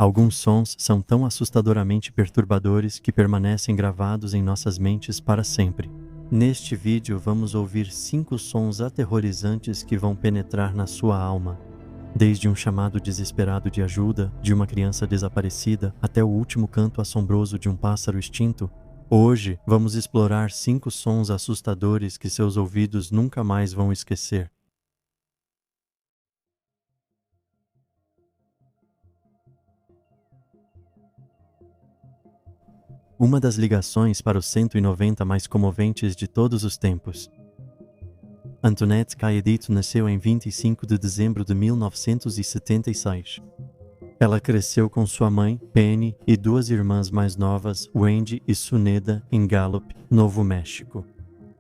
Alguns sons são tão assustadoramente perturbadores que permanecem gravados em nossas mentes para sempre. Neste vídeo vamos ouvir 5 sons aterrorizantes que vão penetrar na sua alma. Desde um chamado desesperado de ajuda de uma criança desaparecida até o último canto assombroso de um pássaro extinto, hoje vamos explorar 5 sons assustadores que seus ouvidos nunca mais vão esquecer. Uma das ligações para os 190 mais comoventes de todos os tempos. Antoinette Caedito nasceu em 25 de dezembro de 1976. Ela cresceu com sua mãe, Penny, e 2 irmãs mais novas, Wendy e Suneda, em Gallup, Novo México.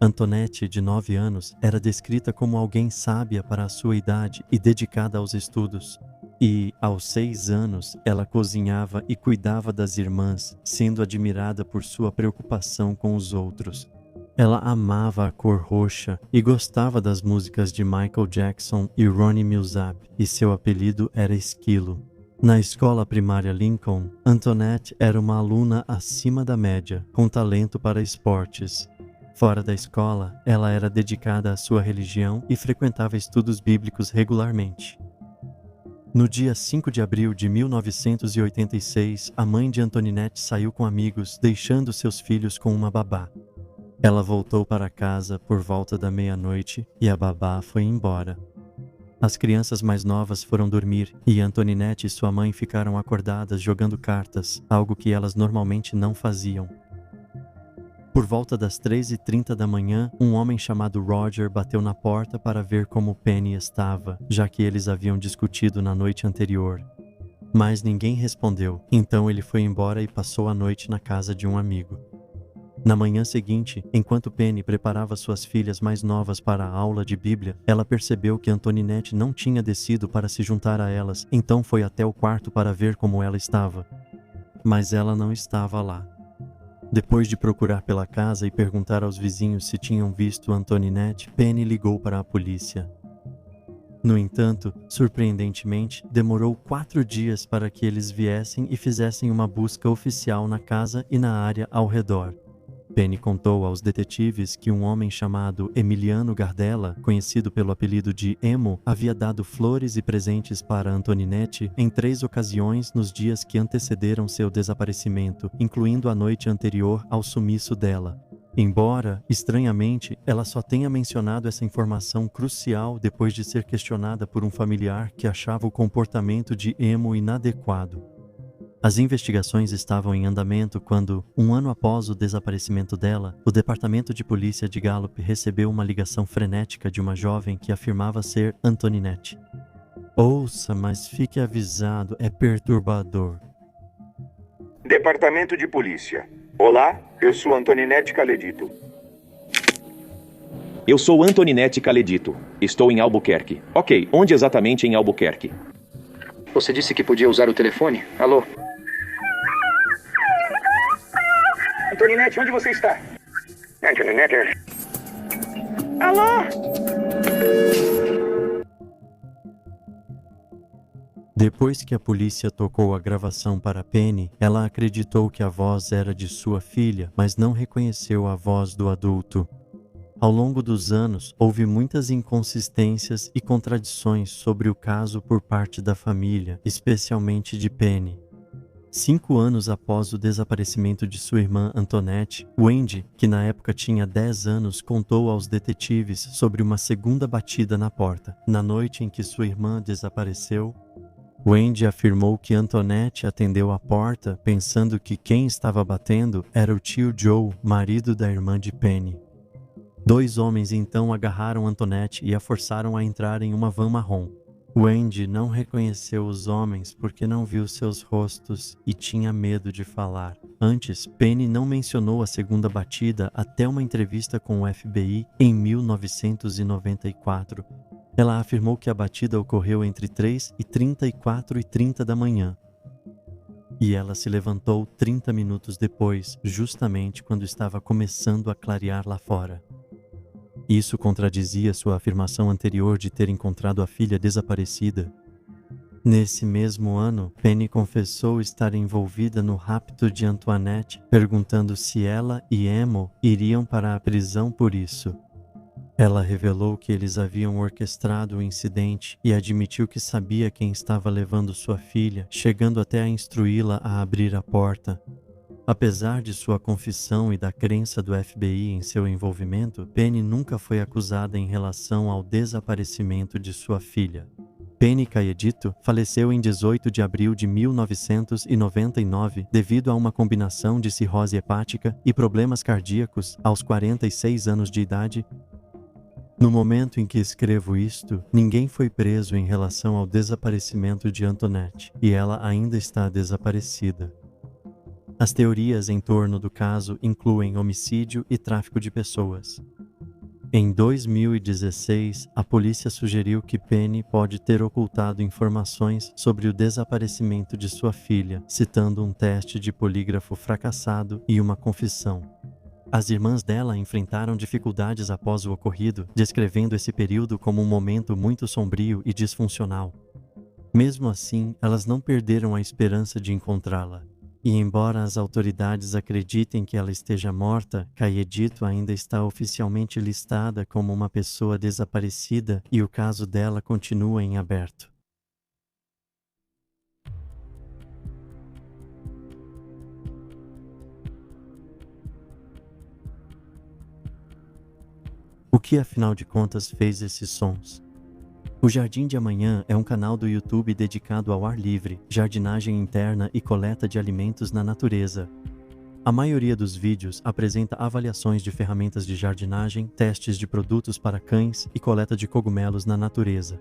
Antoinette, de 9 anos, era descrita como alguém sábia para a sua idade e dedicada aos estudos. E, aos 6 anos, ela cozinhava e cuidava das irmãs, sendo admirada por sua preocupação com os outros. Ela amava a cor roxa e gostava das músicas de Michael Jackson e Ronnie Milsap, e seu apelido era Esquilo. Na escola primária Lincoln, Antoinette era uma aluna acima da média, com talento para esportes. Fora da escola, ela era dedicada à sua religião e frequentava estudos bíblicos regularmente. No dia 5 de abril de 1986, a mãe de Antoinette saiu com amigos, deixando seus filhos com uma babá. Ela voltou para casa por volta da meia-noite e a babá foi embora. As crianças mais novas foram dormir e Antoinette e sua mãe ficaram acordadas jogando cartas, algo que elas normalmente não faziam. Por volta das 3h30 da manhã, um homem chamado Roger bateu na porta para ver como Penny estava, já que eles haviam discutido na noite anterior. Mas ninguém respondeu, então ele foi embora e passou a noite na casa de um amigo. Na manhã seguinte, enquanto Penny preparava suas filhas mais novas para a aula de Bíblia, ela percebeu que Antoinette não tinha descido para se juntar a elas, então foi até o quarto para ver como ela estava. Mas ela não estava lá. Depois de procurar pela casa e perguntar aos vizinhos se tinham visto Antoinette, Penny ligou para a polícia. No entanto, surpreendentemente, demorou 4 dias para que eles viessem e fizessem uma busca oficial na casa e na área ao redor. Penny contou aos detetives que um homem chamado Emiliano Gardella, conhecido pelo apelido de Emo, havia dado flores e presentes para Antoinette em 3 ocasiões nos dias que antecederam seu desaparecimento, incluindo a noite anterior ao sumiço dela. Embora, estranhamente, ela só tenha mencionado essa informação crucial depois de ser questionada por um familiar que achava o comportamento de Emo inadequado. As investigações estavam em andamento quando, um ano após o desaparecimento dela, o Departamento de Polícia de Gallup recebeu uma ligação frenética de uma jovem que afirmava ser Antoinette. Ouça, mas fique avisado, é perturbador. Departamento de Polícia. Olá, eu sou Antoinette Caledito. Eu sou Antoinette Caledito. Estou em Albuquerque. Ok, onde exatamente em Albuquerque? Você disse que podia usar o telefone? Alô? Antoinette, onde você está? Antoinette. Alô? Depois que a polícia tocou a gravação para Penny, ela acreditou que a voz era de sua filha, mas não reconheceu a voz do adulto. Ao longo dos anos, houve muitas inconsistências e contradições sobre o caso por parte da família, especialmente de Penny. 5 anos após o desaparecimento de sua irmã Antoinette, Wendy, que na época tinha 10 anos, contou aos detetives sobre uma segunda batida na porta. Na noite em que sua irmã desapareceu, Wendy afirmou que Antoinette atendeu a porta pensando que quem estava batendo era o tio Joe, marido da irmã de Penny. 2 homens então agarraram Antoinette e a forçaram a entrar em uma van marrom. Wendy não reconheceu os homens porque não viu seus rostos e tinha medo de falar. Antes, Penny não mencionou a segunda batida até uma entrevista com o FBI em 1994. Ela afirmou que a batida ocorreu entre 3h30 e 4h30 da manhã. E ela se levantou 30 minutos depois, justamente quando estava começando a clarear lá fora. Isso contradizia sua afirmação anterior de ter encontrado a filha desaparecida. Nesse mesmo ano, Penny confessou estar envolvida no rapto de Antoinette, perguntando se ela e Emo iriam para a prisão por isso. Ela revelou que eles haviam orquestrado o incidente e admitiu que sabia quem estava levando sua filha, chegando até a instruí-la a abrir a porta. Apesar de sua confissão e da crença do FBI em seu envolvimento, Penny nunca foi acusada em relação ao desaparecimento de sua filha. Penny Cayedito faleceu em 18 de abril de 1999 devido a uma combinação de cirrose hepática e problemas cardíacos aos 46 anos de idade. No momento em que escrevo isto, ninguém foi preso em relação ao desaparecimento de Antoinette, e ela ainda está desaparecida. As teorias em torno do caso incluem homicídio e tráfico de pessoas. Em 2016, a polícia sugeriu que Penny pode ter ocultado informações sobre o desaparecimento de sua filha, citando um teste de polígrafo fracassado e uma confissão. As irmãs dela enfrentaram dificuldades após o ocorrido, descrevendo esse período como um momento muito sombrio e disfuncional. Mesmo assim, elas não perderam a esperança de encontrá-la. E embora as autoridades acreditem que ela esteja morta, Cayedito ainda está oficialmente listada como uma pessoa desaparecida e o caso dela continua em aberto. O que afinal de contas fez esses sons? O Jardim de Amanhã é um canal do YouTube dedicado ao ar livre, jardinagem interna e coleta de alimentos na natureza. A maioria dos vídeos apresenta avaliações de ferramentas de jardinagem, testes de produtos para cães e coleta de cogumelos na natureza.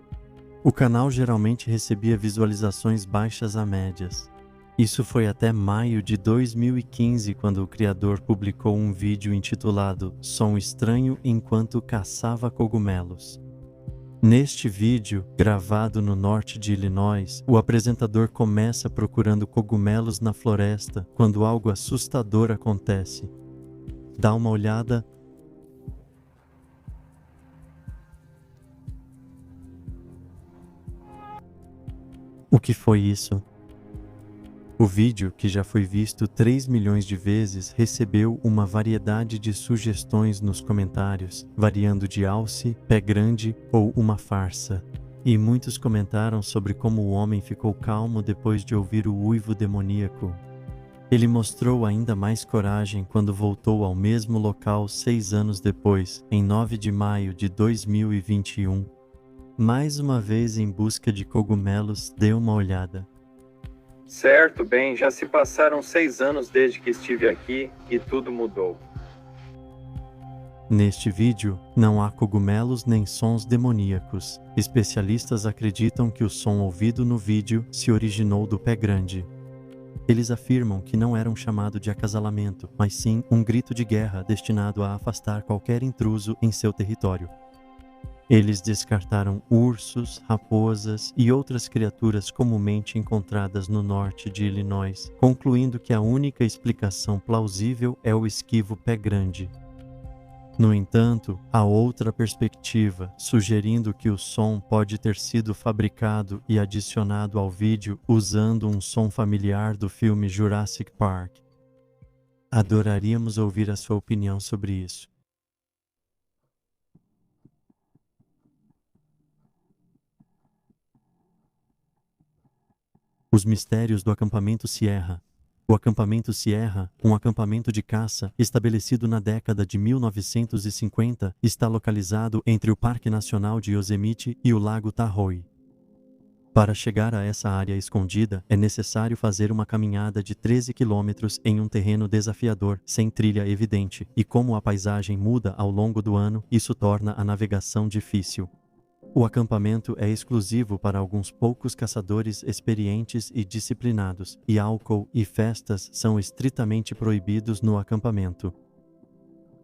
O canal geralmente recebia visualizações baixas a médias. Isso foi até maio de 2015, quando o criador publicou um vídeo intitulado Som Estranho Enquanto Caçava Cogumelos. Neste vídeo, gravado no norte de Illinois, o apresentador começa procurando cogumelos na floresta quando algo assustador acontece. Dá uma olhada. O que foi isso? O vídeo, que já foi visto 3 milhões de vezes, recebeu uma variedade de sugestões nos comentários, variando de alce, pé grande ou uma farsa. E muitos comentaram sobre como o homem ficou calmo depois de ouvir o uivo demoníaco. Ele mostrou ainda mais coragem quando voltou ao mesmo local 6 anos depois, em 9 de maio de 2021. Mais uma vez em busca de cogumelos, deu uma olhada. Certo, bem, já se passaram 6 anos desde que estive aqui e tudo mudou. Neste vídeo, não há cogumelos nem sons demoníacos. Especialistas acreditam que o som ouvido no vídeo se originou do pé grande. Eles afirmam que não era um chamado de acasalamento, mas sim um grito de guerra destinado a afastar qualquer intruso em seu território. Eles descartaram ursos, raposas e outras criaturas comumente encontradas no norte de Illinois, concluindo que a única explicação plausível é o esquivo pé grande. No entanto, há outra perspectiva, sugerindo que o som pode ter sido fabricado e adicionado ao vídeo usando um som familiar do filme Jurassic Park. Adoraríamos ouvir a sua opinião sobre isso. Os mistérios do acampamento Sierra. O acampamento Sierra, um acampamento de caça estabelecido na década de 1950, está localizado entre o Parque Nacional de Yosemite e o Lago Tahoe. Para chegar a essa área escondida, é necessário fazer uma caminhada de 13 quilômetros em um terreno desafiador, sem trilha evidente, e como a paisagem muda ao longo do ano, isso torna a navegação difícil. O acampamento é exclusivo para alguns poucos caçadores experientes e disciplinados, e álcool e festas são estritamente proibidos no acampamento.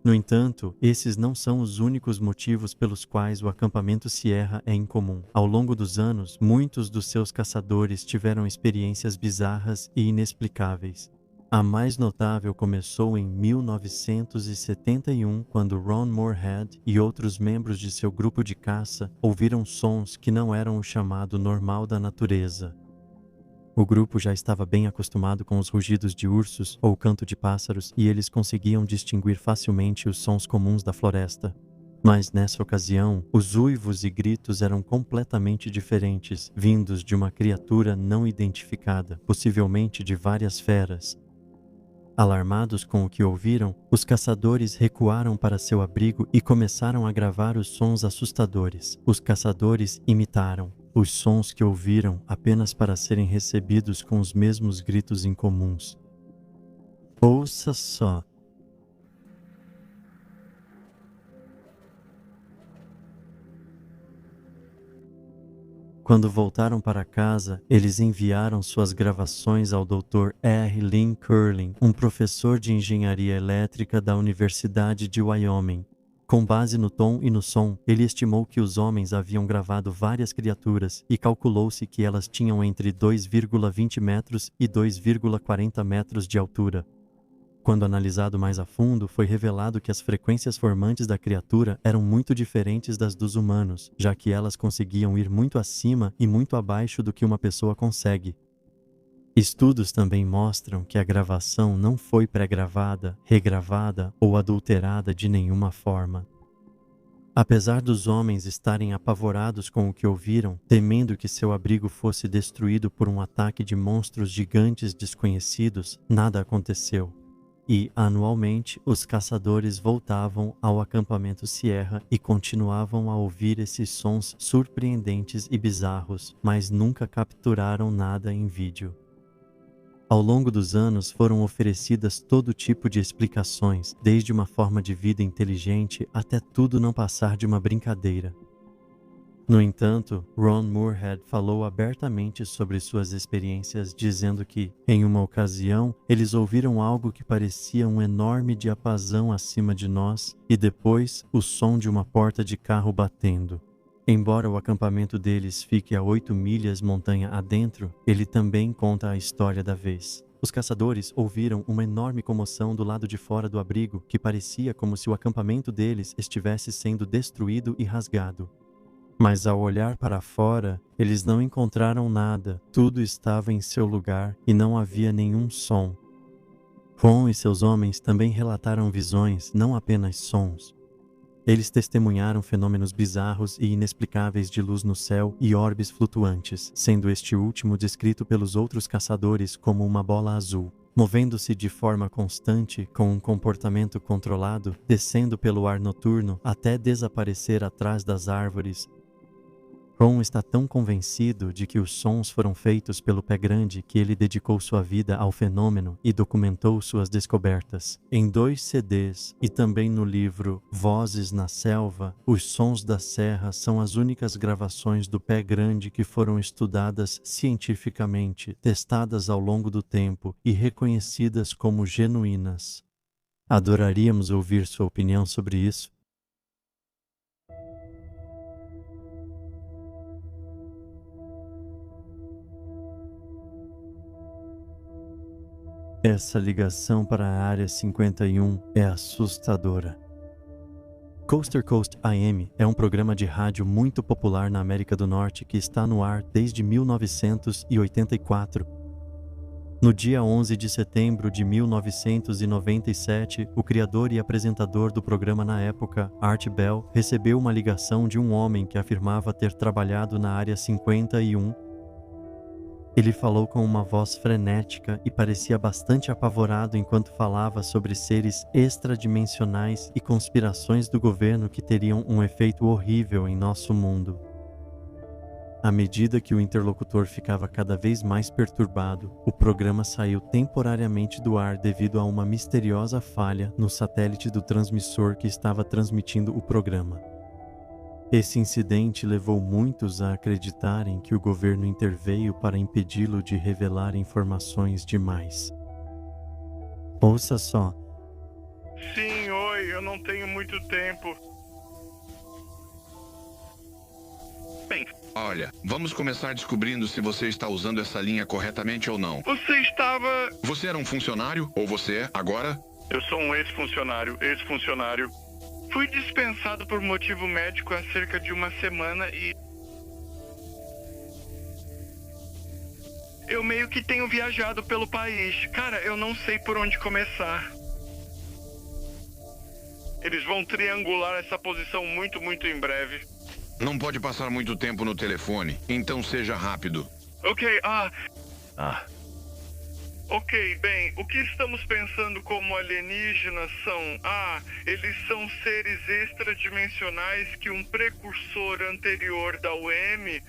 No entanto, esses não são os únicos motivos pelos quais o acampamento Sierra é incomum. Ao longo dos anos, muitos dos seus caçadores tiveram experiências bizarras e inexplicáveis. A mais notável começou em 1971, quando Ron Moorhead e outros membros de seu grupo de caça ouviram sons que não eram o chamado normal da natureza. O grupo já estava bem acostumado com os rugidos de ursos ou o canto de pássaros e eles conseguiam distinguir facilmente os sons comuns da floresta. Mas nessa ocasião, os uivos e gritos eram completamente diferentes, vindos de uma criatura não identificada, possivelmente de várias feras. Alarmados com o que ouviram, os caçadores recuaram para seu abrigo e começaram a gravar os sons assustadores. Os caçadores imitaram os sons que ouviram apenas para serem recebidos com os mesmos gritos incomuns. Ouça só! Quando voltaram para casa, eles enviaram suas gravações ao Dr. R. Lynn Curlin, um professor de engenharia elétrica da Universidade de Wyoming. Com base no tom e no som, ele estimou que os homens haviam gravado várias criaturas e calculou-se que elas tinham entre 2,20 metros e 2,40 metros de altura. Quando analisado mais a fundo, foi revelado que as frequências formantes da criatura eram muito diferentes das dos humanos, já que elas conseguiam ir muito acima e muito abaixo do que uma pessoa consegue. Estudos também mostram que a gravação não foi pré-gravada, regravada ou adulterada de nenhuma forma. Apesar dos homens estarem apavorados com o que ouviram, temendo que seu abrigo fosse destruído por um ataque de monstros gigantes desconhecidos, nada aconteceu. E, anualmente, os caçadores voltavam ao acampamento Sierra e continuavam a ouvir esses sons surpreendentes e bizarros, mas nunca capturaram nada em vídeo. Ao longo dos anos foram oferecidas todo tipo de explicações, desde uma forma de vida inteligente até tudo não passar de uma brincadeira. No entanto, Ron Moorhead falou abertamente sobre suas experiências, dizendo que, em uma ocasião, eles ouviram algo que parecia um enorme diapasão acima de nós e depois o som de uma porta de carro batendo. Embora o acampamento deles fique a 8 milhas montanha adentro, ele também conta a história da vez. Os caçadores ouviram uma enorme comoção do lado de fora do abrigo, que parecia como se o acampamento deles estivesse sendo destruído e rasgado. Mas ao olhar para fora, eles não encontraram nada, tudo estava em seu lugar e não havia nenhum som. Ron e seus homens também relataram visões, não apenas sons. Eles testemunharam fenômenos bizarros e inexplicáveis de luz no céu e orbes flutuantes, sendo este último descrito pelos outros caçadores como uma bola azul, movendo-se de forma constante, com um comportamento controlado, descendo pelo ar noturno até desaparecer atrás das árvores. Ron está tão convencido de que os sons foram feitos pelo Pé Grande que ele dedicou sua vida ao fenômeno e documentou suas descobertas. Em 2 CDs e também no livro Vozes na Selva, os sons da serra são as únicas gravações do Pé Grande que foram estudadas cientificamente, testadas ao longo do tempo e reconhecidas como genuínas. Adoraríamos ouvir sua opinião sobre isso. Essa ligação para a Área 51 é assustadora. Coaster Coast AM é um programa de rádio muito popular na América do Norte que está no ar desde 1984. No dia 11 de setembro de 1997, o criador e apresentador do programa na época, Art Bell, recebeu uma ligação de um homem que afirmava ter trabalhado na Área 51. Ele falou com uma voz frenética e parecia bastante apavorado enquanto falava sobre seres extradimensionais e conspirações do governo que teriam um efeito horrível em nosso mundo. À medida que o interlocutor ficava cada vez mais perturbado, o programa saiu temporariamente do ar devido a uma misteriosa falha no satélite do transmissor que estava transmitindo o programa. Esse incidente levou muitos a acreditarem que o governo interveio para impedi-lo de revelar informações demais. Ouça só. Sim, oi, eu não tenho muito tempo. Bem, Olha, vamos começar descobrindo se você está usando essa linha corretamente ou não. Você estava... Você era um funcionário? Ou você é, agora? Eu sou um ex-funcionário. Fui dispensado por motivo médico há cerca de uma semana e... eu meio que tenho viajado pelo país. Cara, eu não sei por onde começar. Eles vão triangular essa posição muito em breve. Não pode passar muito tempo no telefone, então seja rápido. Ok, Ok, bem, o que estamos pensando como alienígenas são... eles são seres extradimensionais que um precursor anterior da UM...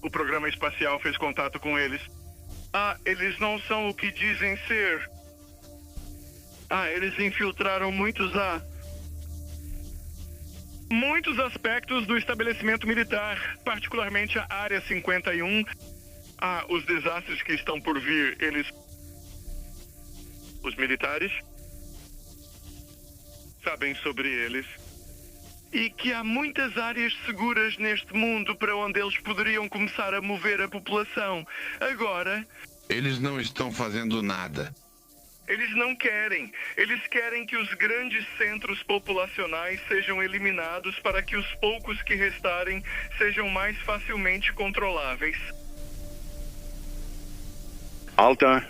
o programa espacial fez contato com eles. Eles não são o que dizem ser. Eles infiltraram muitos aspectos do estabelecimento militar, particularmente a Área 51. Os desastres que estão por vir, os militares sabem sobre eles. E que há muitas áreas seguras neste mundo para onde eles poderiam começar a mover a população. Agora... eles não estão fazendo nada. Eles não querem. Eles querem que os grandes centros populacionais sejam eliminados para que os poucos que restarem sejam mais facilmente controláveis. Alta.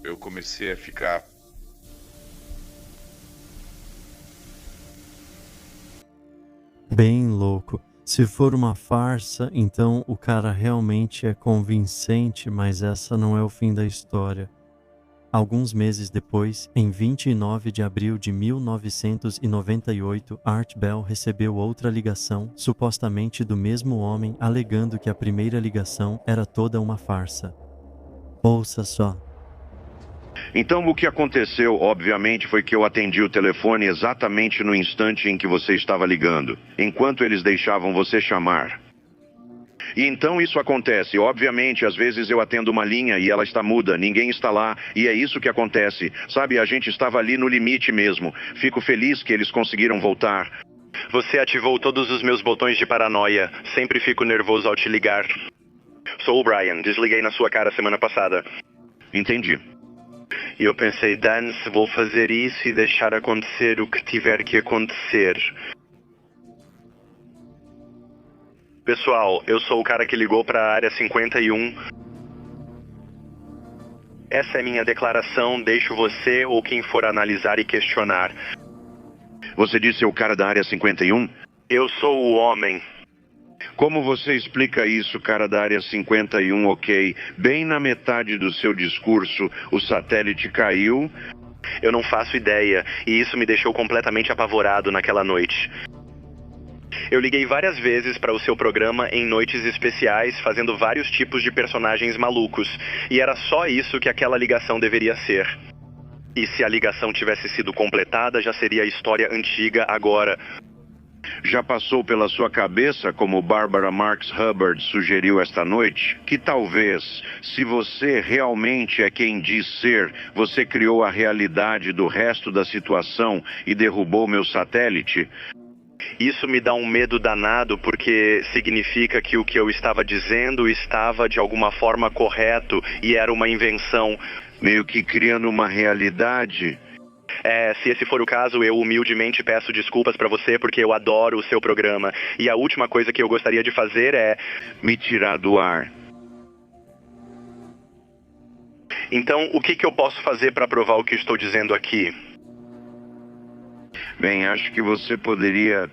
Eu comecei a ficar... bem louco. Se for uma farsa, então o cara realmente é convincente, mas essa não é o fim da história. Alguns meses depois, em 29 de abril de 1998, Art Bell recebeu outra ligação, supostamente do mesmo homem, alegando que a primeira ligação era toda uma farsa. Ouça só. Então o que aconteceu, obviamente, foi que eu atendi o telefone exatamente no instante em que você estava ligando, enquanto eles deixavam você chamar. E então isso acontece. Obviamente, às vezes eu atendo uma linha e ela está muda, ninguém está lá, e é isso que acontece. Sabe, a gente estava ali no limite mesmo. Fico feliz que eles conseguiram voltar. Você ativou todos os meus botões de paranoia. Sempre fico nervoso ao te ligar. Sou o Brian, desliguei na sua cara semana passada. Entendi. E eu pensei, dane-se, vou fazer isso e deixar acontecer o que tiver que acontecer. Pessoal, eu sou o cara que ligou para a Área 51. Essa é minha declaração, deixo você ou quem for analisar e questionar. Você disse o cara da Área 51? Eu sou o homem. Como você explica isso, cara da Área 51, ok? Bem na metade do seu discurso, o satélite caiu. Eu não faço ideia, e isso me deixou completamente apavorado naquela noite. Eu liguei várias vezes para o seu programa em noites especiais, fazendo vários tipos de personagens malucos, e era só isso que aquela ligação deveria ser. E se a ligação tivesse sido completada, já seria história antiga agora. Já passou pela sua cabeça, como Barbara Marx Hubbard sugeriu esta noite, que talvez, se você realmente é quem diz ser, você criou a realidade do resto da situação e derrubou meu satélite? Isso me dá um medo danado, porque significa que o que eu estava dizendo estava de alguma forma correto e era uma invenção. Meio que criando uma realidade. Se esse for o caso, eu humildemente peço desculpas pra você, porque eu adoro o seu programa. E a última coisa que eu gostaria de fazer é... me tirar do ar. Então, o que eu posso fazer pra provar o que estou dizendo aqui? Bem, acho que você poderia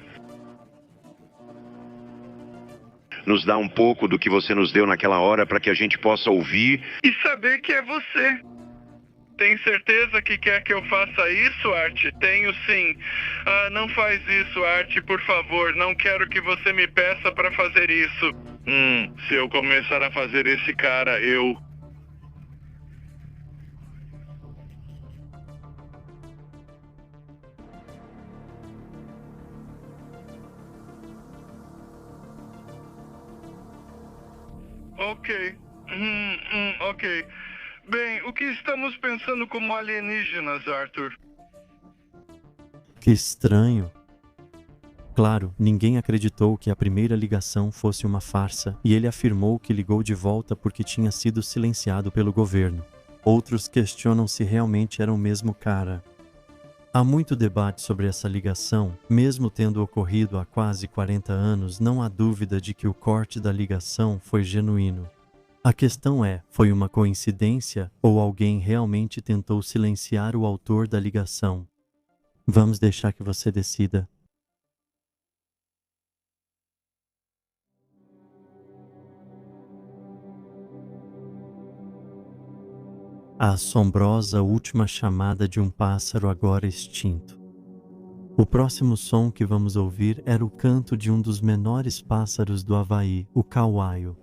nos dar um pouco do que você nos deu naquela hora para que a gente possa ouvir. E saber que é você. Tem certeza que quer que eu faça isso, Art? Tenho sim. Não faz isso, Art, por favor. Não quero que você me peça para fazer isso. Se eu começar a fazer esse cara, eu... Ok. Ok. Bem, o que estamos pensando como alienígenas, Arthur? Que estranho. Claro, ninguém acreditou que a primeira ligação fosse uma farsa, e ele afirmou que ligou de volta porque tinha sido silenciado pelo governo. Outros questionam se realmente era o mesmo cara. Há muito debate sobre essa ligação, mesmo tendo ocorrido há quase 40 anos, não há dúvida de que o corte da ligação foi genuíno. A questão é, foi uma coincidência ou alguém realmente tentou silenciar o autor da ligação? Vamos deixar que você decida. A assombrosa última chamada de um pássaro agora extinto. O próximo som que vamos ouvir era o canto de um dos menores pássaros do Havaí, o cauaio.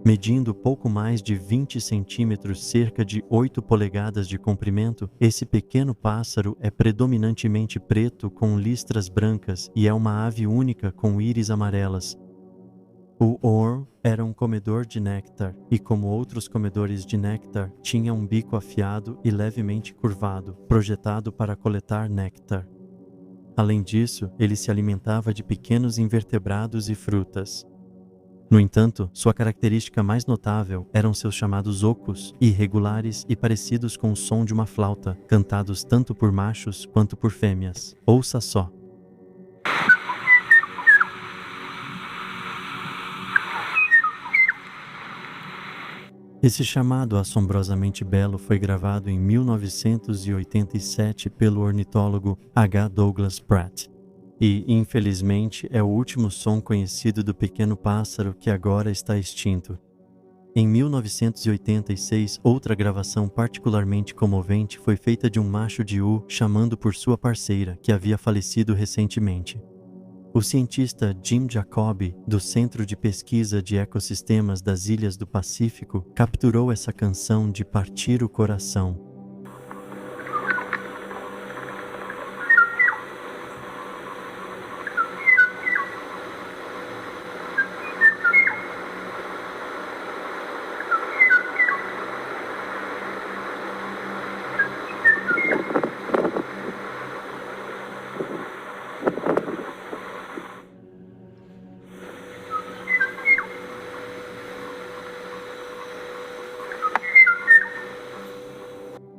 Medindo pouco mais de 20 centímetros, cerca de 8 polegadas de comprimento, esse pequeno pássaro é predominantemente preto com listras brancas e é uma ave única com íris amarelas. O orm era um comedor de néctar e, como outros comedores de néctar, tinha um bico afiado e levemente curvado, projetado para coletar néctar. Além disso, ele se alimentava de pequenos invertebrados e frutas. No entanto, sua característica mais notável eram seus chamados ocos, irregulares e parecidos com o som de uma flauta, cantados tanto por machos quanto por fêmeas. Ouça só. Esse chamado assombrosamente belo foi gravado em 1987 pelo ornitólogo H. Douglas Pratt. E, infelizmente, é o último som conhecido do pequeno pássaro que agora está extinto. Em 1986, outra gravação particularmente comovente foi feita de um macho diú chamando por sua parceira, que havia falecido recentemente. O cientista Jim Jacoby, do Centro de Pesquisa de Ecossistemas das Ilhas do Pacífico, capturou essa canção de partir o coração.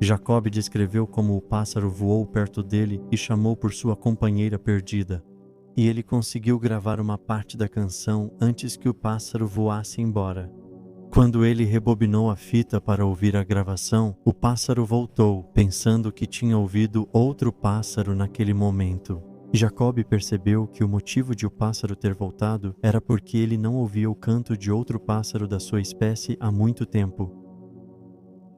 Jacob descreveu como o pássaro voou perto dele e chamou por sua companheira perdida. E ele conseguiu gravar uma parte da canção antes que o pássaro voasse embora. Quando ele rebobinou a fita para ouvir a gravação, o pássaro voltou, pensando que tinha ouvido outro pássaro naquele momento. Jacob percebeu que o motivo de o pássaro ter voltado era porque ele não ouvia o canto de outro pássaro da sua espécie há muito tempo.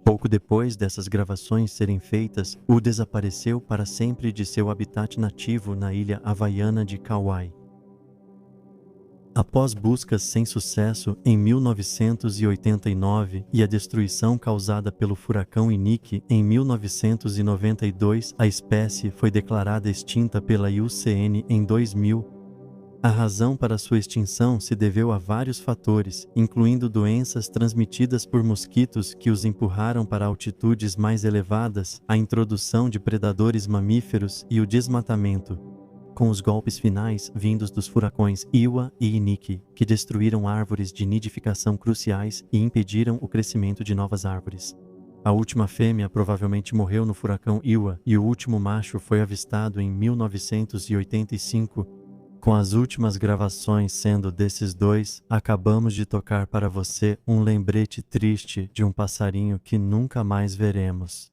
Pouco depois dessas gravações serem feitas, o desapareceu para sempre de seu habitat nativo na ilha havaiana de Kauai. Após buscas sem sucesso em 1989 e a destruição causada pelo furacão Iniki em 1992, a espécie foi declarada extinta pela IUCN em 2000. A razão para sua extinção se deveu a vários fatores, incluindo doenças transmitidas por mosquitos que os empurraram para altitudes mais elevadas, a introdução de predadores mamíferos e o desmatamento, com os golpes finais vindos dos furacões Iwa e Iniki, que destruíram árvores de nidificação cruciais e impediram o crescimento de novas árvores. A última fêmea provavelmente morreu no furacão Iwa e o último macho foi avistado em 1985. Com as últimas gravações sendo desses dois, acabamos de tocar para você um lembrete triste de um passarinho que nunca mais veremos.